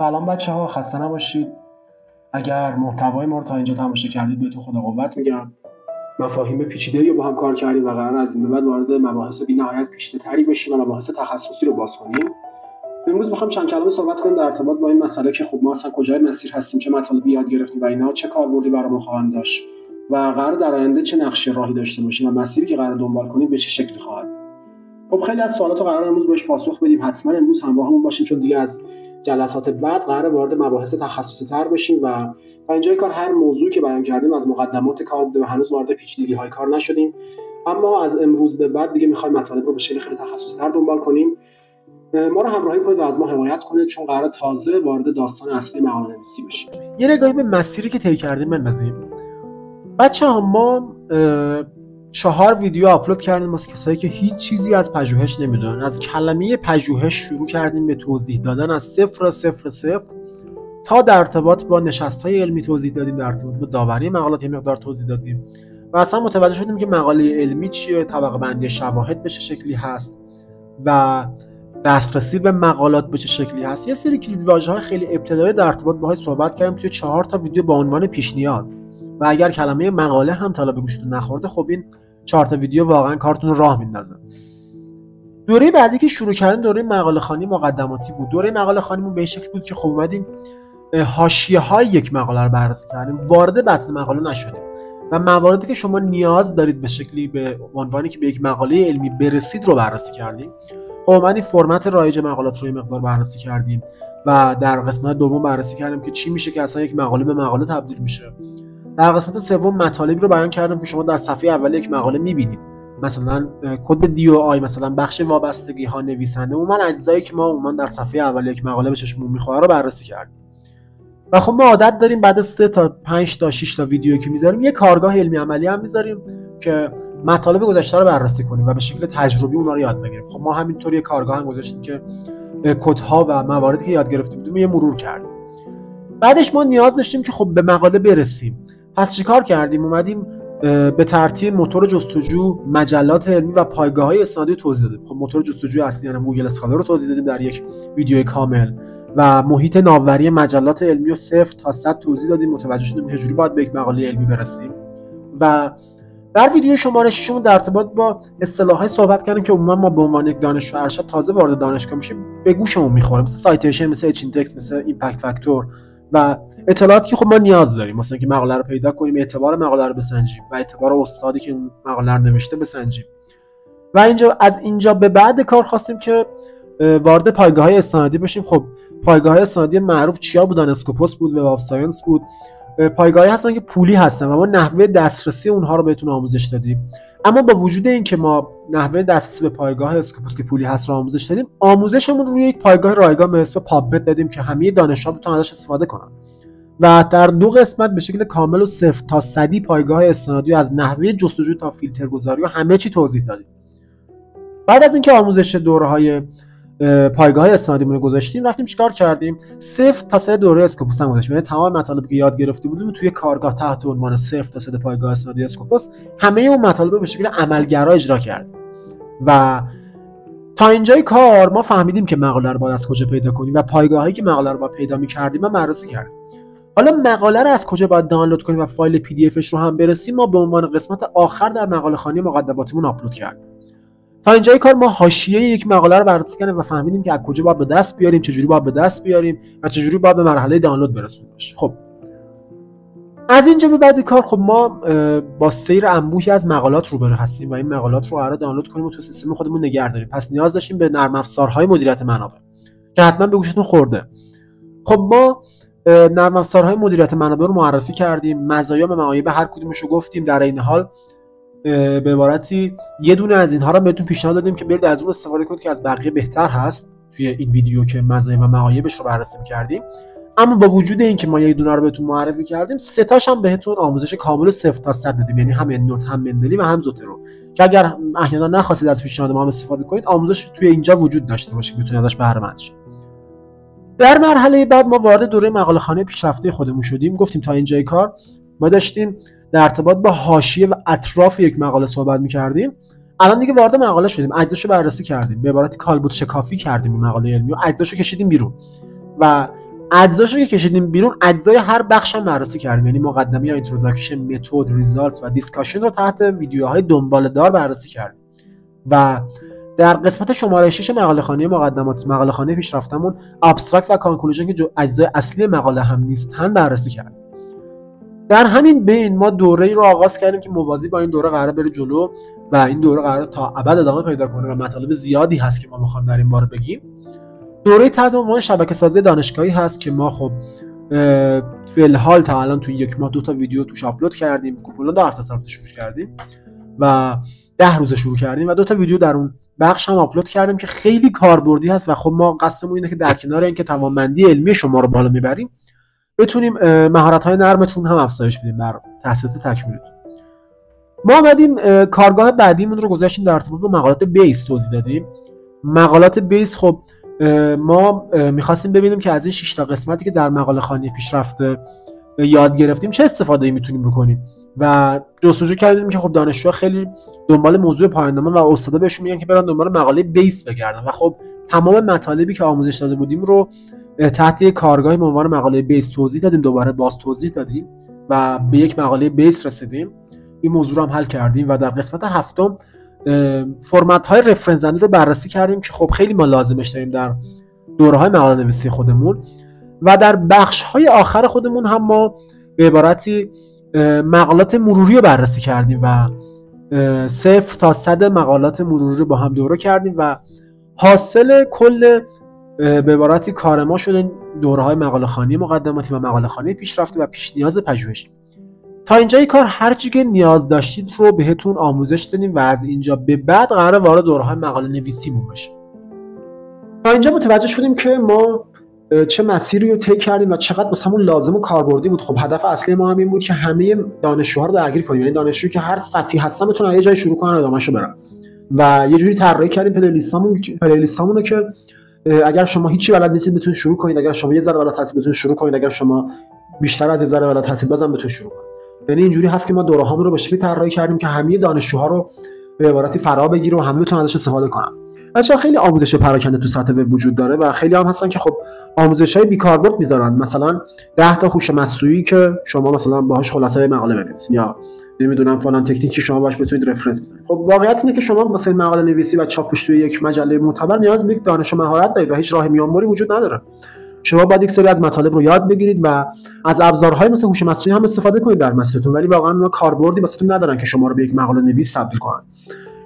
سلام بچه ها، خسته نباشید. اگر محتوای ما رو تا اینجا تماشا کردید بهتون خدا قوت میگم. مفاهیم پیچیده‌ای رو با هم کار کردیم و قرار از این به بعد وارد مباحث بی‌نهایت پیچیده‌تری بشیم و مباحث تخصصی رو باز کنیم. امروز می‌خوام چند کلمه صحبت کنیم در ارتباط با این مسئله که خب ما اصلا کجای مسیر هستیم، چه مطالبی یاد گرفتیم و اینا چه کاربردی برامون خواهند داشت و قرار در آینده چه نقشه راهی داشته باشیم و مسیری که قرار دنبال کنیم به چه شکلی خواهد. خب خیلی از سوالات رو قرار امروز بهش پاسخ بدیم. حتما امروز همراهمون باشین چون دیگه از جلسات بعد قرار وارد مباحث تخصصی تر بشیم و تا اینجای کار هر موضوعی که بیان کردیم از مقدمات کار بوده و هنوز وارد پیچیدگی‌های کار نشدیم، اما از امروز به بعد دیگه می‌خوایم مطالب رو به شکل خیلی تخصصی تر دنبال کنیم. ما رو همراهی کنید و از ما حمایت کنید چون قرار تازه وارد داستان اصلی مقاله‌نویسی بشیم. یه نگاهی به مسیری که طی کردیم بندازیم. بچه‌ها ما 4 ویدیو آپلود کردیم واسه کسایی که هیچ چیزی از پژوهش نمیدونن. از کلمه پژوهش شروع کردیم به توضیح دادن از 0 تا در ارتباط با نشست‌های علمی توضیح دادیم، در ارتباط با داوری مقالات یه مقدار توضیح دادیم و اصلا متوجه شدیم که مقاله علمی چیه، طبقه بندی شواهد به چه شکلی هست و دسترسی به مقالات به چه شکلی هست. یه سری کلیدواژه‌های خیلی ابتدایی در ارتباط باهاش صحبت کردیم توی 4 تا ویدیو با عنوان پیش نیاز. و اگر کلمه مقاله هم تا به گوشتون نخورده، خب این 4 تا ویدیو واقعا کارتون رو راه میندازه. دوره بعدی که شروع کردیم دوره مقاله خوانی مقدماتی بود. دوره مقاله خوانیمون به این شکل بود که خب اومدیم حاشیه‌های یک مقاله رو بررسی کردیم، وارد متن مقاله نشدیم و مواردی که شما نیاز دارید به شکلی به عنوانی که به یک مقاله علمی برسید رو بررسی کردیم. خب اومدیم فرمت رایج مقالات رو یه مقدار بررسی کردیم و در قسمت دوم بررسی کردیم که چی میشه که اصلا یک مقاله به مقاله تبدیل میشه. در قسمت سوم مطالبی رو بیان کردم که شما در صفحه اول یک مقاله می‌بینید، مثلا کد دی او آی، مثلا بخش وابستگی ها، نویسنده، عموما اجزایی که ما عموما در صفحه اول یک مقاله به چشممون می‌خوره رو بررسی کردیم. و خب ما عادت داریم بعد از 3 تا 5 تا 6 تا ویدیویی که می‌ذاریم یه کارگاه علمی عملی هم می‌ذاریم که مطالب گذشته رو بررسی کنیم و به شکل تجربی اونها رو یاد بگیریم. خب ما همینطوری یه کارگاه هم گذاشتیم که کدها و مواردی که یاد گرفتیم بودیم یه مرور کردیم. بعدش ما نیاز داشتیم که خب به مقاله برسیم. پس چیکار کردیم؟ اومدیم به ترتیب موتور جستجو، مجلات علمی و پایگاه‌های اسنادی توضیح دادیم. خب موتور جستجوی اصلی یعنی گوگل اسکالر رو توضیح دادیم در یک ویدیو کامل و محیط ناوری مجلات علمی رو 0 تا 100 توضیح دادیم. متوجه شدیم که چجوری باید به یک مقاله علمی برسیم. و در ویدیو شماره 6 در ارتباط با اصطلاحات صحبت کردیم که عموما ما به عنوان یک دانشجو ارشد تازه وارد دانشگاه میشیم به گوشمون میخوره، مثل سایتیشن، مثل اچ ایندکس، مثل ایمپکت فاکتور و اطلاعاتی که خب ما نیاز داریم، مثلا که مقاله رو پیدا کنیم، اعتبار مقاله رو بسنجیم و اعتبار استادی که مقاله رو نوشته بسنجیم. و از اینجا به بعد کار خواستیم که وارد پایگاه‌های استنادی بشیم. خب پایگاه‌های استنادی معروف چیا بودن؟ اسکوپوس بود، وب آف ساینس بود. پایگاه‌هایی هستن که پولی هستن و ما نحوه دسترسی اونها رو بهتون آموزش دادیم. اما با وجود این که ما نحوه دسترسی به پایگاه اسکوپوس که پولی هست رو آموزش دادیم، آموزشمون رو روی یک پایگاه رایگان به اسم پابمد دادیم که همه دانشجوها بتونن ازش استفاده کنن. و در 2 قسمت به شکل کامل و 0 تا 100 پایگاه استنادی از نحوه جستجو تا فیلترگذاری و همه چی توضیح دادیم. بعد از اینکه آموزش دوره‌های پایگاه استنادیمون رو گذاشتیم، رفتیم چیکار کردیم؟ 0 تا 3 دوره اسکوپوس هم گذاشتیم. یعنی تمام مطالبی که یاد گرفته بودیم توی کارگاه تحت عنوان 0 تا 3 پایگاه استنادی اسکوپوس همه اون مطالب رو به شکل عملگرا اجرا کردیم. و تا اینجای کار ما فهمیدیم که مقاله رو باید از کجا پیدا کنیم و پایگاهایی که مقاله رو باید پیدا می‌کردیم ما بررسی کردیم. حالا مقاله رو از کجا باید دانلود کنیم و فایل پی دی افش رو هم برسیم ما به عنوان قسمت آخر در مقاله خوانی مقدماتمون آپلود کردیم. تا اینجای کار ما حاشیه یک مقاله رو بررسی کردیم و فهمیدیم که از کجا باید به دست بیاریم، چجوری باید به دست بیاریم و چجوری باید به مرحله دانلود برسونیمش. خب از اینجا به بعد کار خب ما با سیر انبوهی از مقالات روبرو هستیم و این مقالات رو قراره دانلود کنیم و تو سیستم خودمون نگه داریم. پس نیاز داشتیم به نرم افزارهای مدیریت منابع که حتما به گوشتون خورده. خب ما نرم افزارهای مدیریت منابع رو معرفی کردیم، مزایا و معایب هر کدومش رو گفتیم. در این حال به عبارتی یه دونه از اینها رو بهتون پیشنهاد دادیم که برید از اون استفاده کنید که از بقیه بهتر هست توی این ویدیو که مزایا و معایبش رو بررسی کردیم. اما با وجود اینکه ما یک دونه رو بهتون معرفی کردیم، 3 تاش هم بهتون آموزش کامل و 0 تا 100 دادیم، یعنی هم اندنوت، هم مندلی و هم زوترو، که اگر احیانا نخواستید از پیشنهاد ما هم استفاده کنید، آموزش توی اینجا وجود داشته باشه که بتونید ازش بهره مند شید. در مرحله بعد ما وارد دوره مقاله خوانی پیشرفته خودمون شدیم. گفتیم تا اینجای کار ما داشتیم در ارتباط با حاشیه و اطراف یک مقاله صحبت می‌کردیم. الان دیگه وارد مقاله شدیم، اجزاشو بررسی کردیم، به عبارتی کالبد شکافی کردیم این مقاله علمی و اجزاشو کشیدیم بیرون و اجزاشو که کشیدیم بیرون، اجزای هر بخش هم بررسی کردیم، یعنی مقدمه یا اینتروداکشن، متد، ریزالتس و دیسکاشن رو تحت ویدیوهای دنباله دار بررسی کردیم و در قسمت شماره 6 مقاله خوانی مقدمات مقاله خوانی پیشرفتمون ابسترکت و کانکلوژن که اجزای اصلی مقاله هم نیستن بررسی کردیم. در همین بین ما دوره‌ای رو آغاز کردیم که موازی با این دوره قرار بره جلو و این دوره قرار تا ابد ادامه پیدا کنه و مطالب زیادی هست که ما می‌خوام در این باره بگیم. دوره تحت عنوان شبکه‌سازی دانشگاهی هست که ما خب فی الحال تا الان تو یک ماه 2 تا ویدیو توش آپلود کردیم، کلا 2 هفته صرف شروع کردیم و 10 روز شروع کردیم و 2 تا ویدیو در اون بخش هم آپلود کردیم که خیلی کاربردی هست و خب ما قصدمون اینه که در کنار اینکه توانمندی علمی شما رو بالا میبریم، بتونیم مهارت‌های نرمتون هم افزایش بدیم در تحصیلات تکمیلیتون. ما اومدیم کارگاه بعدیمون رو گذاشتیم در ارتباط با مقالات بیس توضیح دادیم. مقالات بیس خب ما می‌خواستیم ببینیم که از این 6 تا قسمتی که در مقاله خوانی پیشرفته یاد گرفتیم چه استفاده‌ای میتونیم بکنیم و جستجو کردیم که خب دانشجوها خیلی دنبال موضوع پایان‌نامه و استادا بهشون میگن که برن دنبال مقاله بیس بگردن و خب تمام مطالبی که آموزش داده بودیم رو تحت یک کارگاهی به عنوان مقاله بیس توضیح دادیم، دوباره باز توضیح دادیم و به یک مقاله بیس رسیدیم. این موضوع رو هم حل کردیم و در قسمت هفتم فرمت‌های رفرنس زنی رو بررسی کردیم که خب خیلی ما لازمش داریم در دوره‌های مقاله نویسی خودمون و در بخش‌های آخر خودمون هم ما به عبارتی مقالات مروری رو بررسی کردیم و 0 تا 100 مقالات مروری رو با هم دوره کردیم و حاصل کل به عبارتی کار ما شده دوره‌های مقاله خوانی مقدماتی و مقاله خوانی پیشرفته و پیش نیاز پژوهشی. تا اینجای کار هر چی که نیاز داشتید رو بهتون آموزش دادیم و از اینجا به بعد قراره وارد دوره‌های مقاله نویسیمون بشیم. تا اینجا متوجه شدیم که ما چه مسیری رو طی کردیم و چقدر واسمون لازم و کاربردی بود. خب هدف اصلی ما هم این بود که همه دانشجوها رو درگیر کنیم، یعنی دانشجویی که هر سطحی هستن بتونن یه جای شروع کنن ادامه‌شو برن و یه جوری طراحی کردیم پلیلیستامون رو که اگر شما هیچی بلد نیستید بتونید شروع کنید، اگر شما یه ذره بلد هستید بتونید شروع کنید، اگر شما بیشتر از یه ذره بلد هستید بازم بتونید شروع کنید. یعنی اینجوری هست که ما دوره‌هامون رو به شکلی طراحی کردیم که همه دانشجوها رو به عبارتی فرا بگیره و همه بتونن ازش استفاده کنن. بچه‌ها خیلی آموزش پراکنده تو سطح وب وجود داره و خیلی هم هستن که خب آموزش‌های بیکاربرد میذارن، مثلا 10 تا هوش مصنوعی که شما مثلا باهاش خلاصه مقاله بنویسید یا نمیدونم فلان تکنیکی شما باهاش بتونید رفرنس بزنید. خب واقعیت اینه که شما مثلا مقاله نویسی و چاپش توی یک مجله معتبر نیاز به یک دانش و مهارت دارید و هیچ راه میانبری وجود نداره. شما باید یک سری از مطالب رو یاد بگیرید و از ابزارهای مثل هوش مصنوعی هم استفاده کنید در مسیرتون، ولی واقعا اونا کاربردی واسهتون ندارن که شما رو به یک مقاله نویس تبدیل کنن.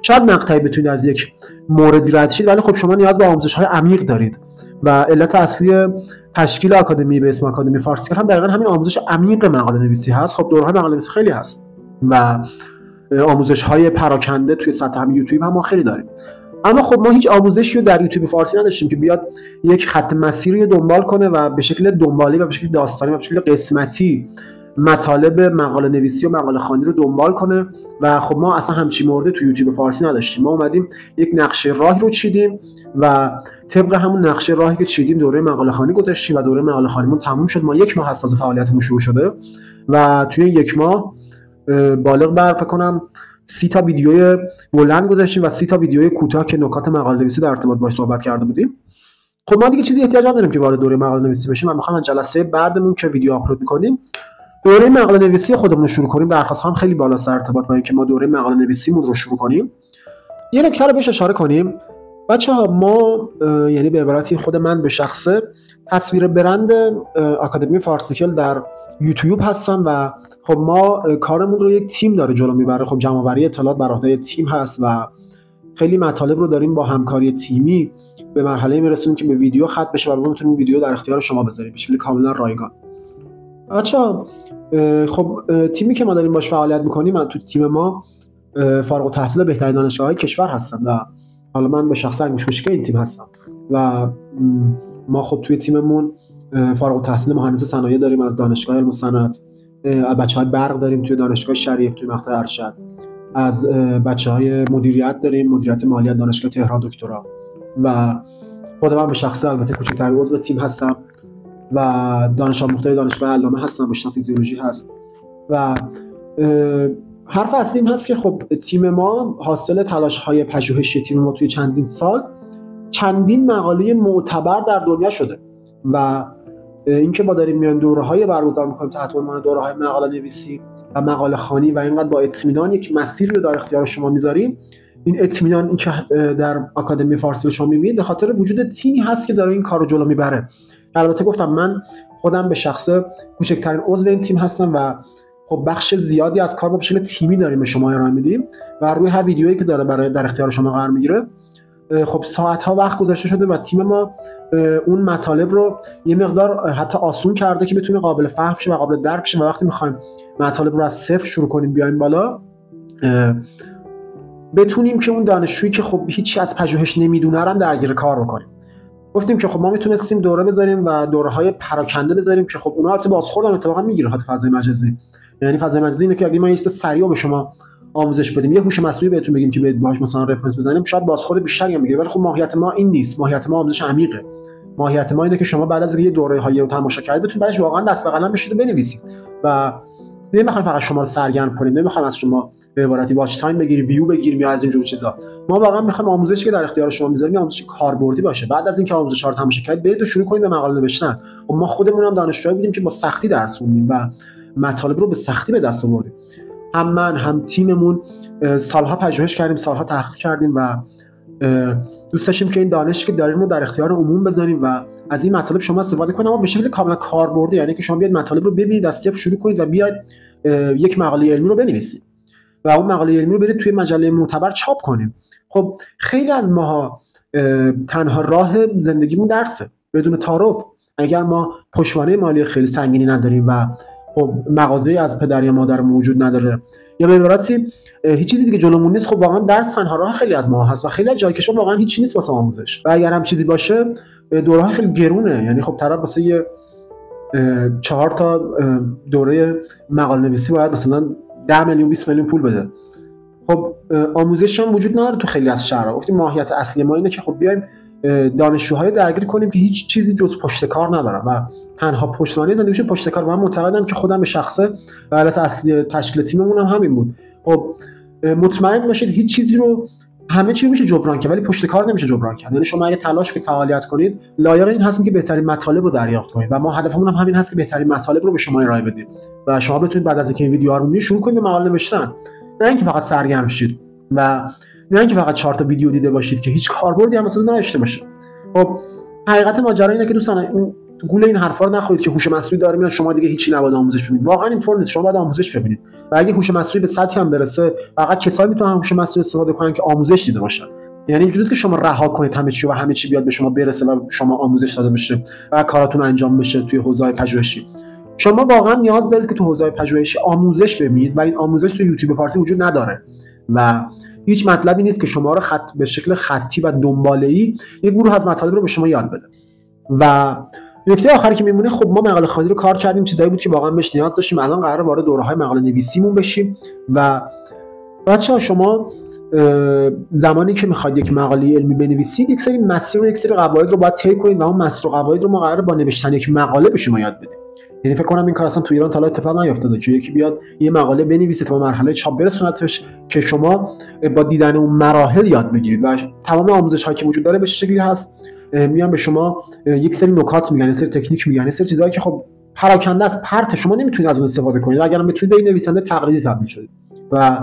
شاید مقطعی بتونید از یک موردی رد شید، ولی خب شما نیاز به آموزش‌های عمیق دارید و علت اصلی تشکیل آکادمی به اسم آکادمی فارسی هم دقیقاً همین آموزش عمیق مقاله نویسی هست. خب دوره‌های مقاله نویسی خیلی هست و آموزش‌های پراکنده توی سطح هم یوتیوب هم ما خیلی داریم، اما خب ما هیچ آموزشی رو در یوتیوب فارسی نداشتیم که بیاد یک خط مسیری رو دنبال کنه و به شکل دنبالی و به شکل داستانی و به شکل قسمتی مطالب مقاله نویسی و مقاله خوانی رو دنبال کنه و خب ما اصلا همچین موردی تو یوتیوب فارسی نداشتیم. ما اومدیم یک نقشه راه رو چیدیم و طبق همون نقشه راهی که چیدیم دوره مقاله خوانی گذاشتیم و دوره مقاله خوانیمون تموم شد. ما 1 ماه از تازه فعالیتمون شروع شده و توی 1 ماه بالغ بر فکر کنم 30 تا ویدیو بلند گذاشتیم و 30 تا ویدیو کوتاه که نکات مقاله نویسی در ارتباط باهاش صحبت کرده بودیم. خب ما دیگه چیزی احتیاج نداریم که وارد دوره مقاله نویسی بشیم. من می‌خوام جلسه بعدمون که ویدیو آپلود می‌کنیم دوره مقاله نویسی خودمون رو شروع کنیم. درخواست هم خیلی بالاست در ارتباط با اینکه ما دوره مقاله نویسیمون رو شروع کنیم. یه نکته رو بهش اشاره کنیم. بچه‌ها ما یعنی به عبارتی خود من به شخصه تصویر برند آکادمی فارسیکل در یوتیوب هستم و خب ما کارمون رو یک تیم داره جلو میبره. خب جمع‌آوری اطلاعات بر عهده تیم هست و خیلی مطالب رو داریم با همکاری تیمی به مرحله میرسونیم که به ویدیو ختم بشه و بتونیم ویدیو در اختیار شما بذاریم به شکل کاملا رایگان. بچه‌ها خب تیمی که ما داریم باش فعالیت می‌کنیم، تو تیم ما فارغ التحصیل بهترین دانشگاه‌های کشور هستن و حالا من به شخص انگشت این تیم هستم و ما خب توی تیممون فارغ التحصیل مهندس صنایع داریم از دانشگاه علم و صنعت، بچه‌های برق داریم توی دانشگاه شریف توی مقطع ارشد، از بچه‌های مدیریت داریم، مدیریت مالیات دانشگاه تهران دکترا و خودم به شخصه البته کوچکترین عضو تیم هستم و دانش آموخته دانشگاه علامه هستم، رشته فیزیولوژی هست و حرف اصلی این هست که خب تیم ما حاصل تلاش‌های پژوهشی تیم ما توی چندین سال چندین مقاله معتبر در دنیا شده و اینکه ما داریم میایم دوره‌های برگزار می‌کنیم تحت عنوان دوره‌های مقاله‌نویسی و مقاله خوانی و اینقدر با اطمینان یک مسیر رو در اختیار شما میذاریم، این اطمینان این که در آکادمی فارسی شما میبینید به خاطر وجود تیمی هست که داره این کارو جلو میبره. البته گفتم من خودم به شخص کوچکترین عضو این تیم هستم و خب بخش زیادی از کار با شکل تیمی داریم به شما ارائه میدیم و روی هر ویدیویی که داره برای در اختیار شما قرار میگیره خب ساعت‌ها وقت گذاشته شده و تیم ما اون مطالب رو یه مقدار حتی آسون کرده که بتونه قابل فهم شه و قابل درک شه و وقتی می‌خوایم مطالب رو از صفر شروع کنیم بیایم بالا بتونیم که اون دانشجویی که خب هیچی از پژوهش نمیدونه رو هم درگیر کار بکنیم. گفتیم که خب ما میتونستیم دوره بذاریم و دوره‌های پراکنده بذاریم که خب اونها البته بازخورد هم اتفاقا میگیره حتی فضای مجازی. یعنی فضای مجازی اینه که اگه ما یه سریع به شما آموزش بدیم یه هوش مصنوعی بهتون بگیم که باهاش مثلا رفرنس بزنیم شاید بازخورد بیشتری هم بگیره، ولی خب ماهیت ما این نیست. ماهیت ما آموزش عمیقه. ماهیت ما اینه که شما بعد از یه دوره‌های رو تماشا کردید بتونید بعدش واقعا دست به قلم بشید و بنویسید و نمیخوایم فقط شما رو سرگرم کنیم، نمیخوایم از شما به عبارتی واچ تایم بگیریم، ویو بگیریم یا از این جور چیزا. ما واقعا میخوایم آموزشی که در اختیار شما میذاریم آموزش کاربردی باشه. بعد از اینکه آموزش رو تماشا کردید برید و شروع کنید به مقاله نوشتن. و ما خودمون هم دانشجویی بودیم که با سختی درس خوندیم و مطالب رو به سختی به دست آوردیم. هم من هم تیممون سالها پژوهش کردیم، سالها تحقیق کردیم و دوست داشتیم که این دانشی که داریم رو در اختیار عموم بذاریم و از این مطالب شما استفاده کنید اما به شکل کاملا کاربردی، یعنی که شما بیاید مطالب رو ببینید از صفر شروع کنید و بیاید یک مقاله علمی رو بنویسید و اون مقاله علمی رو برید توی مجله معتبر چاپ کنید. خب خیلی از ماها تنها راه زندگیمون درسه بدون تعارف. اگر ما پشتوانه مالی خیلی سنگینی نداریم و خب مغازه‌ای از پدر یا مادر موجود نداره یا به عبارتی هیچ چیزی دیگه جلومون نیست، خب واقعا درس تنها راه خیلی از ما هست و خیلی از جای کشور واقعا هیچ چیزی نیست واسه آموزش. و اگر هم چیزی باشه دوره‌ها خیلی گرونه، یعنی خب طرف واسه 4 تا دوره مقاله نویسی باید مثلا 10 میلیون 20 میلیون پول بده. خب آموزش هم وجود نداره تو خیلی از شهرها. گفتیم ماهیت اصلی ما اینه که خب بیایم دانشجوهای درگیر کنیم که هیچ چیزی جز پشت کار ندارن و تنها پشتوانه زندگیشون پشت کار. من معتقدم که خودم به شخصه و علت اصلی تشکیل تیممون هم همین بود. خب مطمئن باشید هیچ چیزی رو همه چی میشه جبران کرد ولی پشت کار نمیشه جبران کرد. یعنی شما اگه تلاش کنید فعالیت کنید لایق این هستین که بهترین مطالب رو دریافت کنید و ما هدفمون هم همین هست که بهترین مطالب رو به شما ارائه بدیم و شما بتونید بعد از اینکه این ویدیوها رو ببینید شروع کنید به مقاله نوشتن، نه اینکه فقط سرگرم شید و نه اینکه فقط 4 تا ویدیو دیده باشید که هیچ کاربردی هم مثلا نداشته باشه. خب حقیقت ماجرا اینه که دوستان این گول این حرفا رو نخورید که هوش مصنوعی داره میاد شما دیگه هیچی نباید آموزش ببینید. واقعا اینطور نیست. شما باید آموزش ببینید و اگه هوش مصنوعی به سطحی هم برسه فقط کسایی میتونن هوش مصنوعی استفاده کنن که آموزش دیده باشن. یعنی اینجوریه که شما رها کنید همه چی و همه چی بیاد به شما برسه و شما آموزش داده بشه و کاراتون انجام بشه توی حوزه‌های پژوهشی. شما واقعا نیاز دارید که تو حوزه‌های پژوهشی آموزش ببینید و این آموزش تو یوتیوب فارسی وجود نداره و هیچ مطلبی نیست که شما رو به شکل خطی و دنباله‌ای یک گروه از مطالب رو به شما یاد بده. و نکته آخری که میمونه خب ما مقاله خوانی رو کار کردیم، چیزایی بود که واقعا بهش نیاز داشتیم. الان قراره وارد دوره‌های مقاله نویسیمون بشیم و بچه‌ها شما زمانی که میخواید یک مقاله علمی بنویسید یک سری مسیر و یک سری قواعد رو باید طی کنید و اون مسیر و قواعد رو ما قراره با نوشتن یک مقاله به شما یاد بدیم. یعنی فکر کنم این کار اصلا تو ایران تا حالا اتفاق نیفتاده که یکی بیاد یه مقاله بنویسه تا مرحله چاپ برسونتش که شما با دیدن اون مراحل یاد بگیرید و تمام آموزش‌هایی که وجود داره به شکلی هست میان به شما یک سری نکات میگن، یک سری تکنیک میگن، یک سری چیزایی که خب پراکنده است، پرت، شما نمیتونید از اون استفاده کنید. اگر هم بتونید به این نویسنده تقلیدی تبدیل شدید و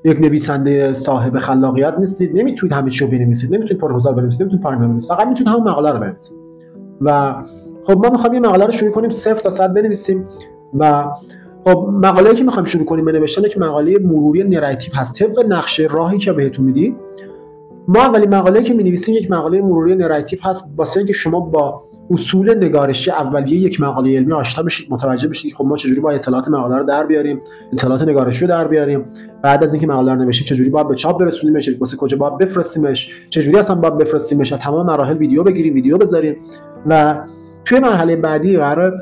یک نویسنده صاحب خلاقیت نیستید، نمیتونید همه چی رو بنویسید، نمیتونید پروپوزال بنویسید، نمیتونید پایان بنویسید، فقط میتونید همون مقاله رو بنویسید. و خب ما می‌خوایم این مقاله رو شروع کنیم 0 تا 100 بنویسیم و خب مقاله‌ای که می‌خوایم شروع کنیم به نوشتن یک مقاله مروری نراتیو هست طبق نقشه راهی که بهتون میدیم. ما اولین مقاله‌ای که می‌نویسیم یک مقاله مروری نراتیو هست واسه اینکه شما با اصول نگارشی اولیه یک مقاله علمی آشنا بشید، متوجه بشید خب ما چجوری باید اطلاعات مقاله رو در بیاریم، اطلاعات نگارشی رو در بیاریم، بعد از اینکه مقاله رو نوشتیم چجوری باید به چاپ برسونیمش، واسه کجا باید بفرستیمش، چجوری اصلا باید بفرستیمش، تمام مراحل ویدیو بگیریم، ویدیو بذاریم و توی مرحله بعدی قرار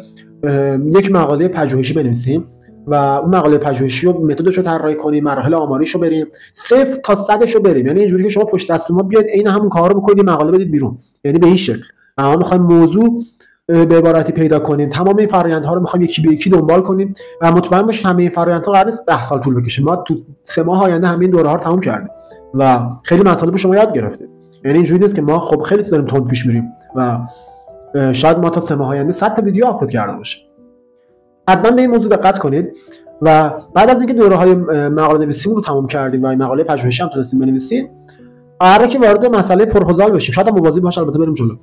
یک مقاله پژوهشی بنویسیم و اون مقاله پژوهشی رو متدش رو طراحی کنیم، مراحل آماریش رو بریم 0 تا 100 رو بریم. یعنی اینجوری که شما پشت دست ما بیاد عین همون کارا رو بکنید مقاله بدید بیرون، یعنی به این شکل. ما می‌خوایم موضوع به عبارتی پیدا کنیم، تمام این فرآیندها رو می‌خوایم یکی به یکی دنبال کنیم و مطمئن باشید همه این فرآیندها قرار نیست 10 سال طول بکشه. ما تو 3 ماه آینده همه این دوره‌ها رو تموم کردیم و خیلی مطالب شما یاد گرفتید. یعنی اینجوری نیست که ما خب خیلی داریم تند پیش میریم و شاید ما تا 3 ماه آینده 100 تا ویدیو آپلود کرده باشیم. حتما به این موضوع دقت کنید. و بعد از اینکه دوره‌های مقاله نویسیمون رو تمام کردیم و این مقاله پژوهشی هم تونستیم بنویسیم، قراره که وارد مسئله پروپوزال بشیم. شاید موازی باشه، البته بریم جلو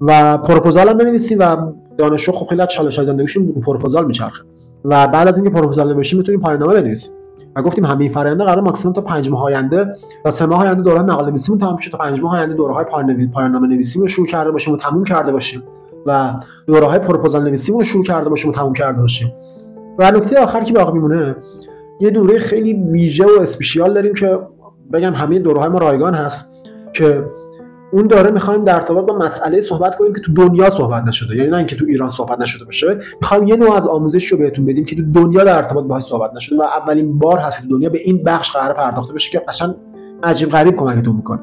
و پروپوزال هم بنویسیم و دانشجو خب خیلی از چالش‌های زندگیشون رو پروپوزال میچرخه و بعد از اینکه پروپوزال نوشتیم میتونیم پایان‌نامه بنویسیم. و گفتیم همین فرآیند قرار ماکسیمم تا 5 ماه آینده تا 3 ماه آینده دوره مقاله نویسیمون تمام شه، تا 5 ماه آینده دوره‌های پایان‌نامه نویسیمون رو شروع کرده باشیم و تموم کرده باشیم و دوره‌های پروپوزال نویسیمون رو شروع کرده باشیم و تموم کرده باشیم. و نکته آخر که باقی میمونه، یه دوره خیلی ویژه و اسپیشیال داریم که بگم همه دوره‌های ما رایگان هست که اون دوره می‌خوایم در ارتباط با مسئله صحبت کنیم که تو دنیا صحبت نشده، یعنی نه اینکه تو ایران صحبت نشده باشه، می‌خوایم یه نوع از آموزش رو بهتون بدیم که تو دنیا در ارتباط باهاش صحبت نشده و اولین بار هست که دنیا به این بخش قرار پرداخته بشه که قشنگ عجیب غریب کمکتون می‌کنه.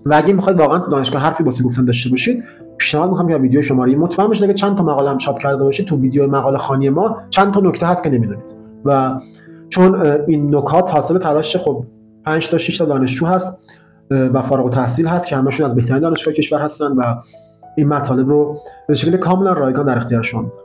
و اگه می‌خواید واقعا تو دانشگاه حرفی واسه گفتن داشته باشید، پیشنهاد می‌کنم که ویدیو شماره مطمئن بشید که چند تا مقاله هم چاپ کرده باشید، تو ویدیو مقاله خوانی ما چند تا نکته هست که نمی‌دونید و چون این نکات حاصل تلاش خب 5 تا 6 تا دانشجو هست و فارغ التحصیل هست که همشون از بهترین دانشگاه کشور هستن و این مطالب رو به شکل کاملا رایگان در اختیار شما می‌ذارم.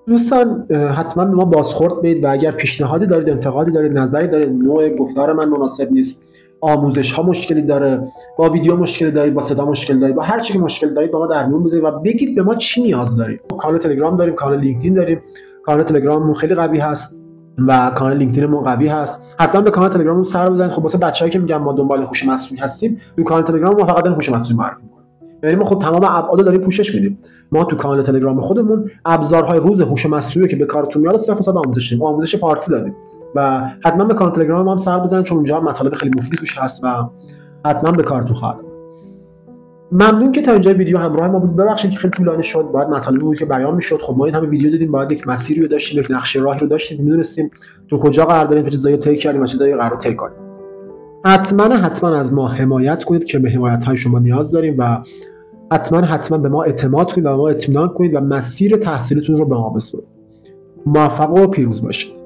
دوستان حتما به ما بازخورد بدید و اگر پیشنهادی دارید، انتقادی دارید، نظری دارید، نوع گفتار من مناسب نیست، آموزش ها مشکلی داره، با ویدیو مشکلی دارید، با صدا مشکل دارید، با هر چی که مشکل دارید با ما در میون بذارید و بگید به ما چی نیاز دارید. کانال تلگرام داریم، کانال لینکدین داریم. کانال تلگراممون خیلی قوی هست و کانال لینکدینمون قوی هست. حتما به کانال تلگراممون سر بزنید. خب واسه بچه‌ای که میگن ما دنبال هوش مصنوعی هستیم، تو کانال تلگرام ما فقط هوش مصنوعی معرفی می‌کنیم. یعنی ما خب تمام ابعاد داریم پوشش میدیم. ما تو کانال تلگرام خودمون ابزارهای روز هوش مصنوعی که به کارتون میاد صرف آموزش داریم. آموزش فارسی داریم. و حتما به کانال تلگرام ما هم سر بزنید چون اونجا مطالب خیلی مفیدی توش هست و حتما به کارتون خواهد. ممنون که تا اینجا ویدیو همراه ما بود. ببخشید که خیلی طولانی شد، باید مطالبی بود که بیان میشد. خب ما این همه ویدیو دیدیم، باید یک مسیری رو داشتیم، یک نقشه راهی رو داشتیم، میدونستیم تو کجا قرار داریم، چه چیزایی طی کردیم و چیزایی قرار طی کنیم. حتما از ما حمایت کنید که به حمایت‌های شما نیاز داریم و حتما به ما اعتماد کنید و ما اطمینان کنید و مسیر تحصیلتون رو به ما بسپارید. موفق و پیروز باشید.